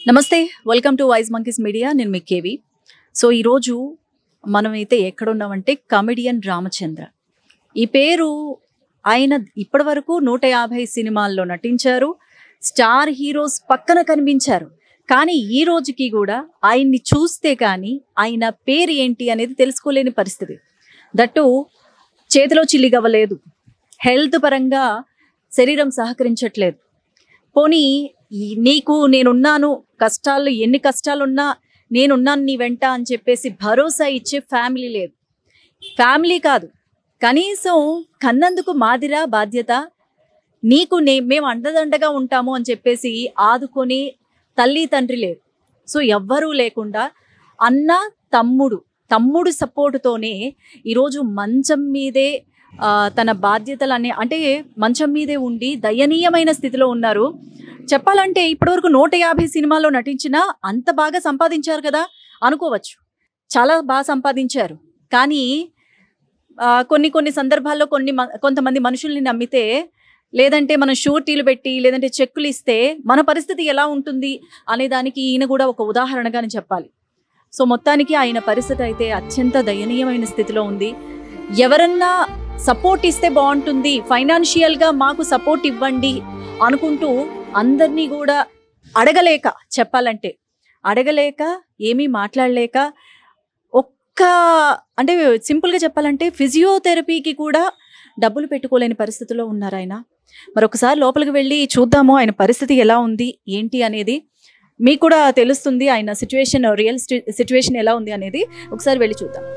నమస్తే welcome to wise monkeys media నేను మీ KV so ఈరోజు మనమైతే ఎక్కడున్నామంటే కమెడియన్ రామచంద్ర ఈ పేరు ఆయన ఇప్పటివరకు 150 సినిమాల్లో నటించారు స్టార్ హీరోస్ పక్కన కనిపించారు కానీ ఈ రోజుకి కూడా ఆయన్ని చూస్తే కానీ ఆయన పేరు ఏంటి అనేది తెలుసుకోలేని పరిస్థితి దట్టు చేతిలో చిల్లిగవ్వలేదు హెల్త్ పరంగా శరీరం సహకరించట్లేదు పోనీ నీకు నేనున్నాను కష్టాలు ఎన్ని కష్టాలున్నా నేనున్నాను నీ వెంట అని చెప్పేసి భరోసా ఇచ్చే ఫ్యామిలీ లేదు ఫ్యామిలీ కాదు కనీసం కన్నందుకు మాదిరా బాధ్యత నీకు మేము అండదండగా ఉంటాము అని చెప్పేసి ఆదుకొని తల్లి తండ్రి లేరు సో ఎవ్వరూ లేకుండా అన్న తమ్ముడు సపోర్టుతోనే ఈరోజు మంచం మీదే తన బాధ్యతలనే అంటే మంచం మీదే ఉండి దయనీయమైన స్థితిలో ఉన్నారు చెప్పాలంటే ఇప్పటివరకు 150 సినిమాల్లో నటించినా అంత బాగా సంపాదించారు కదా అనుకోవచ్చు చాలా బాగా సంపాదించారు కానీ కొన్ని సందర్భాల్లో కొంతమంది మనుషుల్ని నమ్మితే లేదంటే మనం షూరిటీలు పెట్టి లేదంటే చెక్కులు ఇస్తే మన పరిస్థితి ఎలా ఉంటుంది అనే దానికి ఈయన కూడా ఒక ఉదాహరణగానే చెప్పాలి సో మొత్తానికి ఆయన పరిస్థితి అయితే అత్యంత దయనీయమైన స్థితిలో ఉంది ఎవరన్నా సపోర్ట్ ఇస్తే బాగుంటుంది ఫైనాన్షియల్గా మాకు సపోర్ట్ ఇవ్వండి అనుకుంటూ అందరినీ కూడా అడగలేక ఏమీ మాట్లాడలేక అంటే సింపుల్గా చెప్పాలంటే ఫిజియోథెరపీకి కూడా డబ్బులు పెట్టుకోలేని పరిస్థితిలో ఉన్నారు ఆయన మరొకసారి లోపలికి వెళ్ళి చూద్దాము ఆయన పరిస్థితి ఎలా ఉంది ఏంటి అనేది మీకు కూడా తెలుస్తుంది ఆయన రియల్ సిచ్యువేషన్ ఎలా ఉంది అనేది ఒకసారి వెళ్ళి చూద్దాం